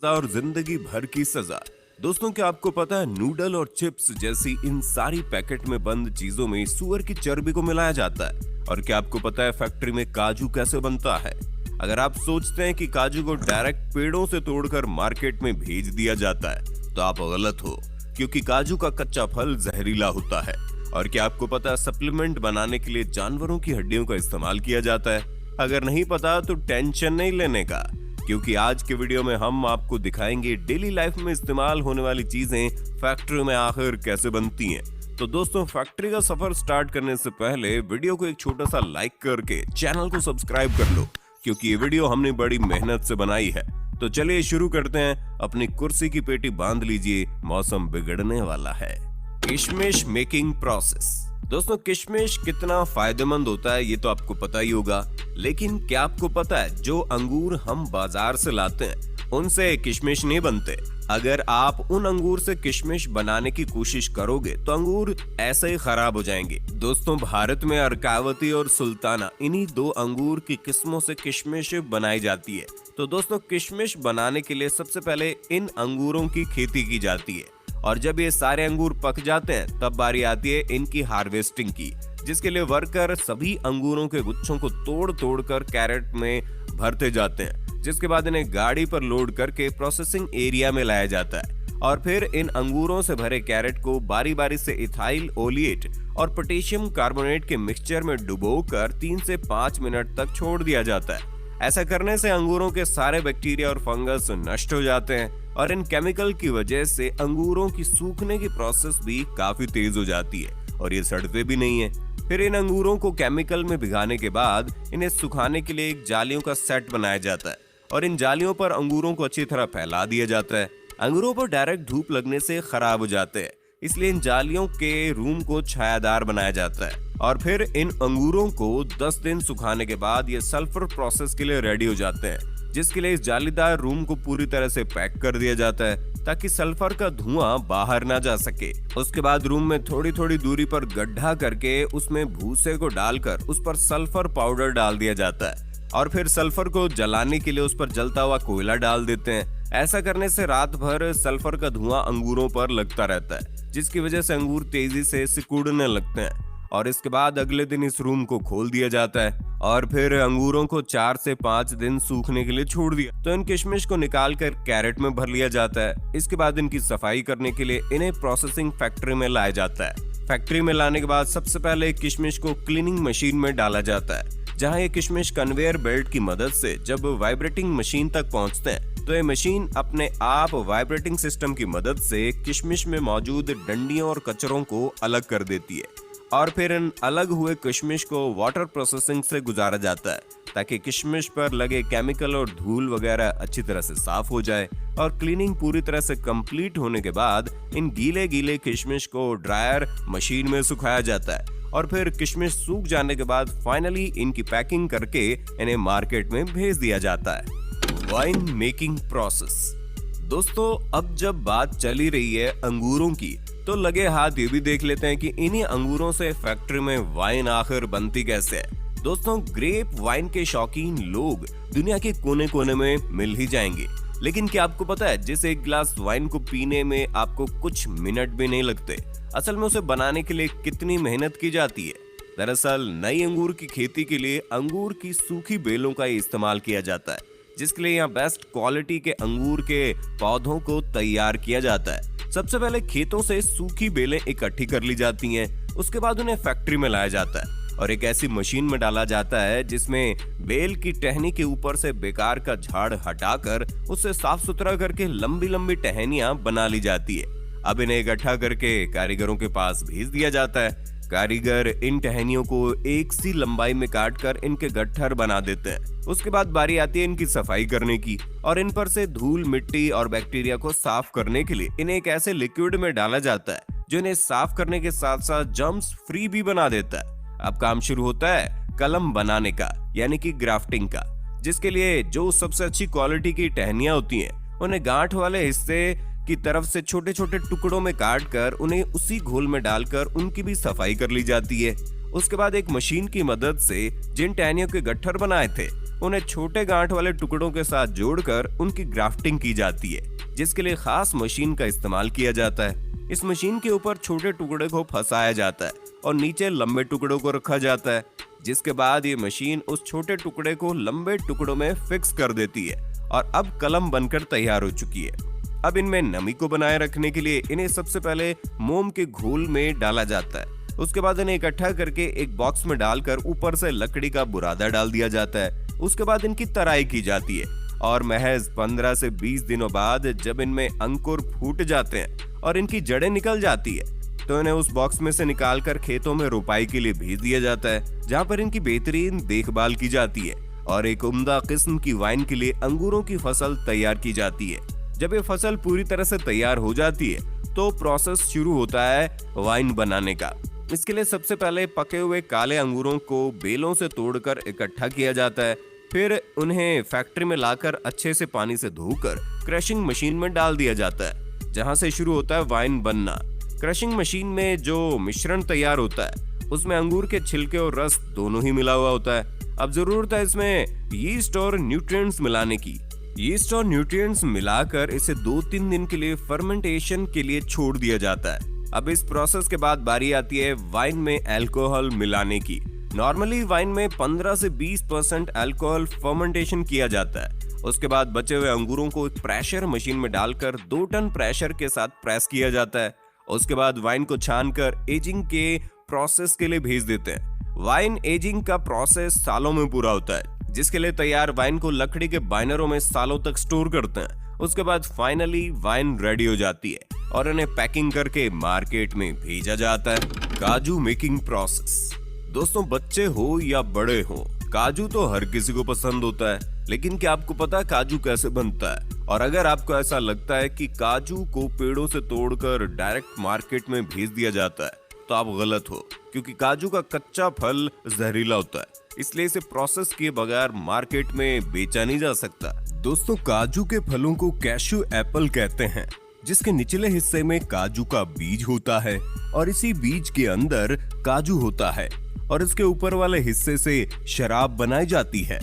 और जिंदगी भर की सजा। दोस्तों, क्या आपको पता है नूडल और चिप्स जैसी इन सारी पैकेट में बंद चीजों में सुअर की चर्बी को मिलाया जाता है? और क्या आपको पता है फैक्ट्री में काजू कैसे बनता है? अगर आप सोचते हैं कि काजू को डायरेक्ट पेड़ों से तोड़कर मार्केट में भेज दिया जाता है तो आप गलत हो, क्योंकि काजू का कच्चा फल जहरीला होता है। और क्या आपको पता है सप्लीमेंट बनाने के लिए जानवरों की हड्डियों का इस्तेमाल किया जाता है? अगर नहीं पता तो टेंशन नहीं लेने का, क्योंकि आज के वीडियो में हम आपको दिखाएंगे डेली लाइफ में इस्तेमाल होने वाली चीजें फैक्ट्री में आखिर कैसे बनती हैं। तो दोस्तों, फैक्ट्री का सफर स्टार्ट करने से पहले वीडियो को एक छोटा सा लाइक करके चैनल को सब्सक्राइब कर लो, क्योंकि ये वीडियो हमने बड़ी मेहनत से बनाई है। तो चलिए शुरू करते हैं। अपनी कुर्सी की पेटी बांध लीजिए, मौसम बिगड़ने वाला है। किशमिश मेकिंग प्रोसेस। दोस्तों, किशमिश कितना फायदेमंद होता है ये तो आपको पता ही होगा, लेकिन क्या आपको पता है जो अंगूर हम बाजार से लाते हैं उनसे किशमिश नहीं बनते। अगर आप उन अंगूर से किशमिश बनाने की कोशिश करोगे तो अंगूर ऐसे ही खराब हो जाएंगे। दोस्तों, भारत में अर्कावती और सुल्ताना इन्हीं दो अंगूर की किस्मों से किशमिश बनाई जाती है। तो दोस्तों, किशमिश बनाने के लिए सबसे पहले इन अंगूरों की खेती की जाती है, और जब ये सारे अंगूर पक जाते हैं तब बारी आती है इनकी हार्वेस्टिंग की, जिसके लिए वर्कर सभी अंगूरों के गुच्छों को तोड़ तोड़ कर कैरेट में भरते जाते हैं, जिसके बाद इन्हें गाड़ी पर लोड करके प्रोसेसिंग एरिया में लाया जाता है। और फिर इन अंगूरों से भरे कैरेट को बारी बारी से इथाइल ओलिएट और पोटेशियम कार्बोनेट के मिक्सचर में डुबोकर 3 से 5 मिनट तक छोड़ दिया जाता है। ऐसा करने से अंगूरों के सारे बैक्टीरिया और फंगस नष्ट हो जाते हैं, और इन केमिकल की वजह से अंगूरों की सूखने की प्रोसेस भी काफी तेज हो जाती है और ये सड़ते भी नहीं है। फिर इन अंगूरों को केमिकल में भिगाने के बाद इन्हें सुखाने के लिए एक जालियों का सेट बनाया जाता है, और इन जालियों पर अंगूरों को अच्छी तरह फैला दिया जाता है। अंगूरों पर डायरेक्ट धूप लगने से खराब हो जाते हैं, इसलिए इन जालियों के रूम को छायादार बनाया जाता है। और फिर इन अंगूरों को 10 दिन सुखाने के बाद ये सल्फर प्रोसेस के लिए रेडी हो जाते हैं, जिसके लिए इस जालीदार रूम को पूरी तरह से पैक कर दिया जाता है ताकि सल्फर का धुआं बाहर ना जा सके। उसके बाद रूम में थोड़ी थोड़ी दूरी पर गड्ढा करके उसमें भूसे को डालकर उस पर सल्फर पाउडर डाल दिया जाता है, और फिर सल्फर को जलाने के लिए उस पर जलता हुआ कोयला डाल देते हैं। ऐसा करने से रात भर सल्फर का धुआं अंगूरों पर लगता रहता है, जिसकी वजह से अंगूर तेजी से सिकुड़ने लगते हैं। और इसके बाद अगले दिन इस रूम को खोल दिया जाता है, और फिर अंगूरों को 4 से 5 दिन सूखने के लिए छोड़ दिया। तो इन किशमिश को निकाल कर कैरेट में भर लिया जाता है। इसके बाद इनकी सफाई करने के लिए इन्हें प्रोसेसिंग फैक्ट्री में लाया जाता है। फैक्ट्री में लाने के बाद सबसे पहले किशमिश को क्लीनिंग मशीन में डाला जाता है, जहाँ ये किशमिश कन्वेयर बेल्ट की मदद से जब वाइब्रेटिंग मशीन तक पहुँचते हैं तो ये मशीन अपने आप वाइब्रेटिंग सिस्टम की मदद से किशमिश में मौजूद डंडियों और कचरों को अलग कर देती है। और फिर इन अलग हुए किशमिश को वाटर प्रोसेसिंग से गुजारा जाता है ताकि किशमिश पर लगे केमिकल और धूल वगैरह अच्छी तरह से साफ हो जाए। और क्लीनिंग पूरी तरह से कंप्लीट होने के बाद इन गीले गीले किशमिश को ड्रायर मशीन में सुखाया जाता है, और फिर किशमिश सूख जाने के बाद फाइनली इनकी पैकिंग करके इन्हें मार्केट में भेज दिया जाता है। Wine making process. दोस्तों, अब जब बात चली रही है अंगूरों की, तो लगे हाथ ये भी देख लेते हैं कि इन्हीं अंगूरों से फैक्ट्री में वाइन आखिर बनती कैसे है। दोस्तों, ग्रेप वाइन के शौकीन लोग दुनिया के कोने कोने में मिल ही जाएंगे, लेकिन क्या आपको पता है जिस एक गिलास वाइन को पीने में आपको कुछ मिनट भी नहीं लगते, असल में उसे बनाने के लिए कितनी मेहनत की जाती है? दरअसल नई अंगूर की खेती के लिए अंगूर की सूखी बेलों का इस्तेमाल किया जाता है, जिसके लिए यहाँ बेस्ट क्वालिटी के अंगूर के पौधों को तैयार किया जाता है। सबसे पहले खेतों से सूखी बेलें इकट्ठी कर ली जाती हैं, उसके बाद उन्हें फैक्ट्री में लाया जाता है और एक ऐसी मशीन में डाला जाता है जिसमें बेल की टहनी के ऊपर से बेकार का झाड़ हटाकर उसे साफ सुथरा करके लंबी लंबी टहनियां बना ली जाती है। अब इन्हें इकट्ठा करके कारीगरों के पास भेज दिया जाता है। कारीगर इन टहनियों को एक सी लंबाई में काटकर इनके गट्ठर बना देते हैं। उसके बाद बारी आती है इनकी सफाई करने की, और इन पर से धूल, मिट्टी और बैक्टीरिया को साफ करने के लिए इन्हें एक ऐसे लिक्विड में डाला जाता है जो इन्हें साफ करने के साथ साथ जर्म्स फ्री भी बना देता है। अब काम शुरू होता है कलम बनाने का, यानी कि ग्राफ्टिंग का, जिसके लिए जो सबसे अच्छी क्वालिटी की टहनियां होती हैं उन्हें गांठ वाले हिस्से की तरफ से छोटे छोटे टुकड़ों में काटकर उन्हें उसी घोल में डालकर उनकी भी सफाई कर ली जाती है। उसके बाद एक मशीन की मदद से जिन टहनियों के गट्ठर बनाए थे उन्हें छोटे गांठ वाले टुकड़ों के साथ जोड़कर उनकी ग्राफ्टिंग की जाती है, जिसके लिए खास मशीन का इस्तेमाल किया जाता है। इस मशीन के ऊपर छोटे टुकड़े को फंसाया जाता है और नीचे लंबे टुकड़ों को रखा जाता है, जिसके बाद ये मशीन उस छोटे टुकड़े को लंबे टुकड़ों में फिक्स कर देती है और अब कलम बनकर तैयार हो चुकी है। अब इनमें नमी को बनाए रखने के लिए इन्हें सबसे पहले मोम के घोल में डाला जाता है। उसके बाद इन्हें इकट्ठा करके एक बॉक्स में डालकर ऊपर से लकड़ी का बुरादा डाल दिया जाता है। उसके बाद इनकी तराई की जाती है और महज 15 से 20 दिनों बाद जब इनमें अंकुर फूट जाते हैं और इनकी जड़ें निकल जाती है तो इन्हें उस बॉक्स में से निकालकर खेतों में रोपाई के लिए भेज दिया जाता है, जहाँ पर इनकी बेहतरीन देखभाल की जाती है और एक उम्दा किस्म की वाइन के लिए अंगूरों की फसल तैयार की जाती है। जब ये फसल पूरी तरह से तैयार हो जाती है तो प्रोसेस शुरू होता है वाइन बनाने का। इसके लिए सबसे पहले पके हुए काले अंगूरों को बेलों से तोड़कर इकट्ठा किया जाता है, फिर उन्हें फैक्ट्री में लाकर अच्छे से पानी से धोकर क्रशिंग मशीन में डाल दिया जाता है, जहां से शुरू होता है वाइन बनना। क्रशिंग मशीन में जो मिश्रण तैयार होता है उसमें अंगूर के छिलके और रस दोनों ही मिला हुआ होता है। अब जरूरत है इसमें यीस्ट और न्यूट्रिएंट्स मिलाने की। यीस्ट और न्यूट्रिएंट्स मिलाकर इसे 2-3 दिन के लिए फर्मेंटेशन के लिए छोड़ दिया जाता है। अब इस प्रोसेस के बाद बारी आती है वाइन में अल्कोहल मिलाने की। नॉर्मली वाइन में 15 से 20% अल्कोहल फर्मेंटेशन किया जाता है। उसके बाद बचे हुए अंगूरों को एक प्रेशर मशीन में डालकर 2 टन प्रेशर के साथ प्रेस किया जाता है। उसके बाद वाइन को छानकर एजिंग के प्रोसेस के लिए भेज देते हैं। वाइन एजिंग का प्रोसेस सालों में पूरा होता है, जिसके लिए तैयार वाइन को लकड़ी के बाइनरों में सालों तक स्टोर करते हैं। उसके बाद फाइनली वाइन रेडी हो जाती है और इन्हें पैकिंग करके मार्केट में भेजा जाता है। काजू मेकिंग प्रोसेस। दोस्तों, बच्चे हो या बड़े हो, काजू तो हर किसी को पसंद होता है, लेकिन क्या आपको पता है काजू कैसे बनता है? और अगर आपको ऐसा लगता है कि काजू को पेड़ों से तोड़कर डायरेक्ट मार्केट में भेज दिया जाता है तो आप गलत हो, क्योंकि काजू का कच्चा फल जहरीला होता है, इसलिए इसे प्रोसेस किए बगैर मार्केट में बेचा नहीं जा सकता। दोस्तों, काजू के फलों को कैशू एप्पल कहते हैं, जिसके निचले हिस्से में काजू का बीज होता है और इसी बीज के अंदर काजू होता है और इसके ऊपर वाले हिस्से से शराब बनाई जाती है।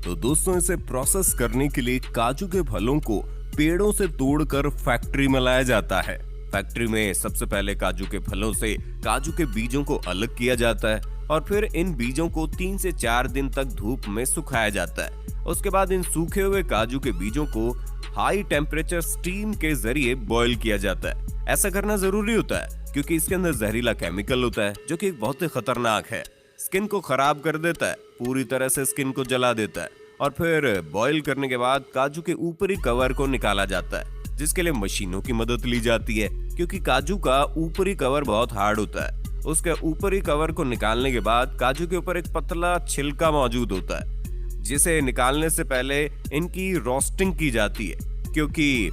तो दोस्तों, इसे प्रोसेस करने के लिए काजू के फलों को पेड़ों से तोड़कर फैक्ट्री में लाया जाता है। फैक्ट्री में सबसे पहले काजू के फलों से काजू के बीजों को अलग किया जाता है और फिर इन बीजों को 3 से 4 दिन तक धूप में सुखाया जाता है। उसके बाद इन सूखे हुए काजू के बीजों को हाई टेम्परेचर स्टीम के जरिए बॉईल किया जाता है। ऐसा करना जरूरी होता है क्योंकि इसके अंदर जहरीला केमिकल होता है जो कि बहुत ही खतरनाक है। स्किन को खराब कर देता है, पूरी तरह से स्किन को जला देता है। और फिर बॉईल करने के बाद काजू के ऊपरी कवर को निकाला जाता है, जिसके लिए मशीनों की मदद ली जाती है, क्योंकि काजू का ऊपरी कवर बहुत हार्ड होता है। उसके ऊपरी कवर को निकालने के बाद काजू के ऊपर एक पतला छिलका मौजूद होता है, जिसे निकालने से पहले इनकी रोस्टिंग की जाती है, क्योंकि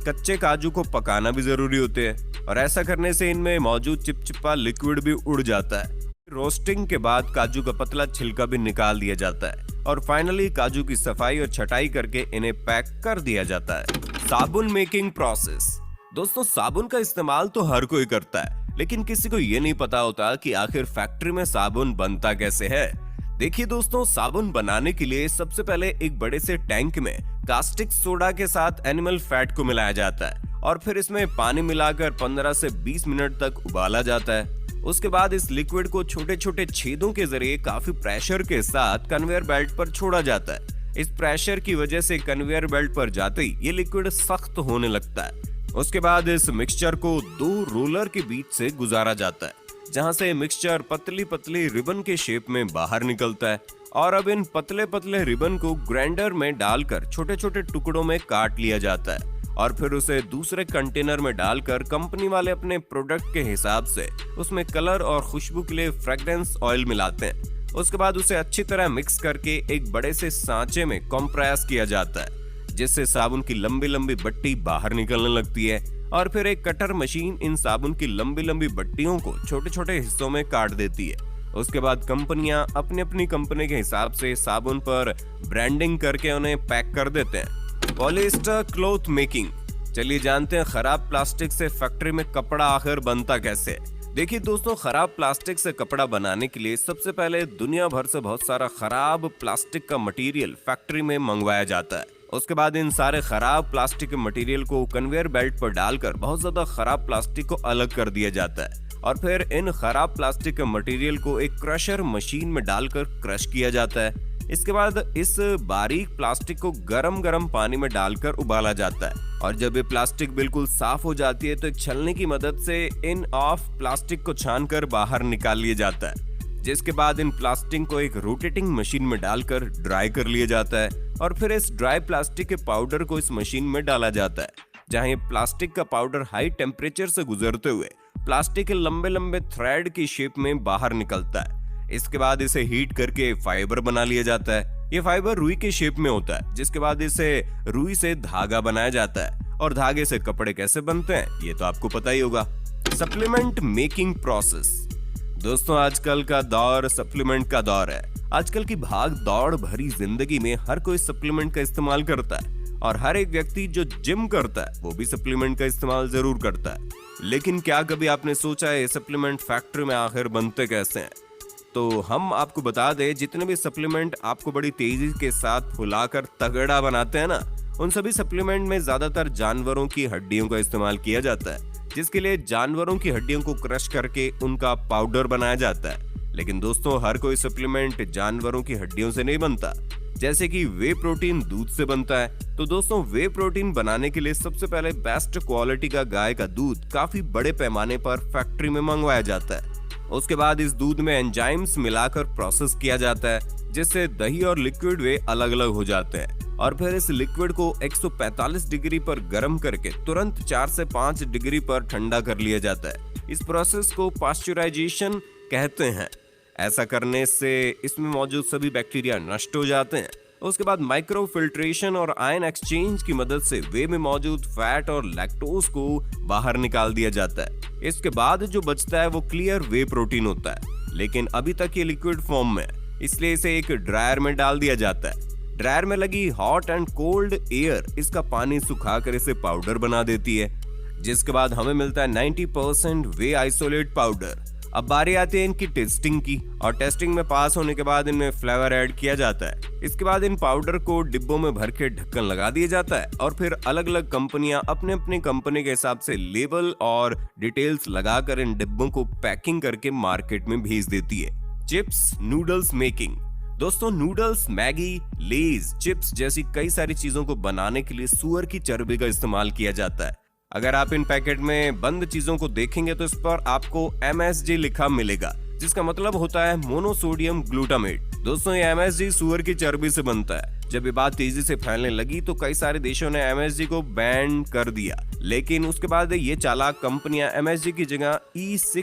कच्चे काजू को पकाना भी जरूरी होते हैं और ऐसा करने से इनमें मौजूद चिपचिपा लिक्विड भी उड़ जाता है। रोस्टिंग के बाद काजू का पतला छिलका भी निकाल दिया जाता है और फाइनली काजू की सफाई और छटाई करके इन्हें पैक कर दिया जाता है। साबुन मेकिंग प्रोसेस। दोस्तों, साबुन का इस्तेमाल तो हर कोई करता है, लेकिन किसी को ये नहीं पता होता कि आखिर फैक्ट्री में साबुन बनता कैसे है। देखिए दोस्तों, साबुन बनाने के लिए सबसे पहले एक बड़े से टैंक में कास्टिक सोडा के साथ एनिमल फैट को मिलाया जाता है और फिर इसमें पानी मिलाकर 15 से 20 मिनट तक उबाला जाता है। उसके बाद इस लिक्विड को छोटे छोटे छेदों के जरिए काफी प्रेशर के साथ कन्वेयर बेल्ट पर छोड़ा जाता है। इस प्रेशर की वजह से कन्वेयर बेल्ट पर जाते ही ये लिक्विड सख्त होने लगता है। उसके बाद इस मिक्सचर को 2 रोलर के बीच से गुजारा जाता है, जहां से मिक्सचर पतली पतली रिबन के शेप में बाहर निकलता है और अब इन पतले पतले रिबन को ग्राइंडर में डालकर छोटे छोटे टुकड़ों में काट लिया जाता है और फिर उसे दूसरे कंटेनर में डालकर कंपनी वाले अपने प्रोडक्ट के हिसाब से उसमें कलर और खुशबू के लिए फ्रेग्रेंस ऑयल मिलाते हैं। उसके बाद उसे अच्छी तरह मिक्स करके एक बड़े से सांचे में कंप्रेस किया जाता है, जिससे साबुन की लंबी लंबी बट्टी बाहर निकलने लगती है और फिर एक कटर मशीन इन साबुन की लंबी लंबी बट्टियों को छोटे छोटे हिस्सों में काट देती है। उसके बाद कंपनियां अपनी अपनी कंपनी के हिसाब से साबुन पर ब्रांडिंग करके उन्हें पैक कर देते हैं। Polyester cloth making. चलिए जानते हैं खराब प्लास्टिक से फैक्ट्री में कपड़ा आखिर बनता कैसे। देखिए दोस्तों, खराब प्लास्टिक से कपड़ा बनाने के लिए सबसे पहले दुनिया भर से बहुत सारा खराब प्लास्टिक का मटेरियल फैक्ट्री में मंगवाया जाता है। उसके बाद इन सारे खराब प्लास्टिक के मटेरियल को कन्वेयर बेल्ट पर डालकर बहुत ज्यादा खराब प्लास्टिक को अलग कर दिया जाता है और फिर इन खराब प्लास्टिक के मटेरियल को एक क्रशर मशीन में डालकर क्रश किया जाता है। इसके बाद इस बारीक प्लास्टिक को गरम गरम पानी में डालकर उबाला जाता है और जब ये प्लास्टिक बिल्कुल साफ हो जाती है तो एक छलनी की मदद से इन ऑफ प्लास्टिक को छानकर बाहर निकाल लिया जाता है, जिसके बाद इन प्लास्टिक को एक रोटेटिंग मशीन में डालकर ड्राई कर लिया जाता है और फिर इस ड्राई प्लास्टिक के पाउडर को इस मशीन में डाला जाता है, जहां ये प्लास्टिक का पाउडर हाई टेम्परेचर से गुजरते हुए प्लास्टिक के लंबे लंबे थ्रेड की शेप में बाहर निकलता है। इसके बाद इसे हीट करके फाइबर बना लिया जाता है। ये फाइबर रुई के शेप में होता है, जिसके बाद इसे रुई से धागा बनाया जाता है और धागे से कपड़े कैसे बनते हैं ये तो आपको पता ही होगा। Supplement making process. दोस्तों, आजकल का दौर सप्लीमेंट का दौर है। आजकल की भाग दौड़ भरी जिंदगी में हर कोई सप्लीमेंट का इस्तेमाल करता है और हर एक व्यक्ति जो जिम करता है वो भी सप्लीमेंट का इस्तेमाल जरूर करता है। लेकिन क्या कभी आपने सोचा है सप्लीमेंट फैक्ट्री में आखिर बनते कैसे हैं? तो हम आपको बता दें, जितने भी सप्लीमेंट आपको बड़ी तेजी के साथ फुलाकर तगड़ा बनाते हैं ना, उन सभी सप्लीमेंट में ज्यादातर जानवरों की हड्डियों का इस्तेमाल किया जाता है, जिसके लिए जानवरों की हड्डियों को क्रश करके उनका पाउडर बनाया जाता है। लेकिन दोस्तों, हर कोई सप्लीमेंट जानवरों की हड्डियों से नहीं बनता। जैसे कि वे प्रोटीन दूध से बनता है, तो दोस्तों वे प्रोटीन बनाने के लिए सबसे पहले बेस्ट क्वालिटी का गाय का दूध काफी बड़े पैमाने पर फैक्ट्री में मंगवाया जाता है। उसके बाद इस दूध में एंजाइम्स मिलाकर प्रोसेस किया जाता है, जिससे दही और लिक्विड वे अलग अलग हो जाते हैं और फिर इस लिक्विड को 145 डिग्री पर गर्म करके तुरंत 4 से 5 डिग्री पर ठंडा कर लिया जाता है। इस प्रोसेस को पास्चुराइजेशन कहते हैं। ऐसा करने से इसमें मौजूद सभी बैक्टीरिया नष्ट हो जाते हैं। उसके बाद माइक्रो फिल्ट्रेशन और आयन एक्सचेंज की मदद से वे में मौजूद फैट और लैक्टोज को बाहर निकाल दिया जाता है। इसके बाद जो बचता है वो क्लियर वे प्रोटीन होता है, लेकिन अभी तक ये लिक्विड फॉर्म में है, इसलिए इसे एक ड्रायर में डाल दिया जाता है। ड्रायर में लगी हॉट एंड कोल्ड एयर इसका पानी सुखाकर इसे पाउडर बना देती है, जिसके बाद हमें मिलता है 90% वे आइसोलेट पाउडर। अब बारी आती है इनकी टेस्टिंग की और टेस्टिंग में पास होने के बाद इनमें फ्लेवर ऐड किया जाता है। इसके बाद इन पाउडर को डिब्बों में भर के ढक्कन लगा दिया जाता है और फिर अलग अलग कंपनियां अपने अपने कंपनी के हिसाब से लेबल और डिटेल्स लगाकर इन डिब्बों को पैकिंग करके मार्केट में भेज देती है। Chips noodles making. दोस्तों, नूडल्स, मैगी, लेज, चिप्स जैसी कई सारी चीजों को बनाने के लिए सुअर की चर्बी का इस्तेमाल किया जाता है। अगर आप इन पैकेट में बंद चीजों को देखेंगे तो इस पर आपको MSG लिखा मिलेगा, जिसका मतलब होता है मोनोसोडियम ग्लूटामेट। दोस्तों, ये MSG सुअर की चर्बी से बनता है। जब ये बात तेजी से फैलने लगी तो कई सारे देशों ने MSG को बैन कर दिया, लेकिन उसके बाद ये चालाक कंपनियां MSG की जगह E6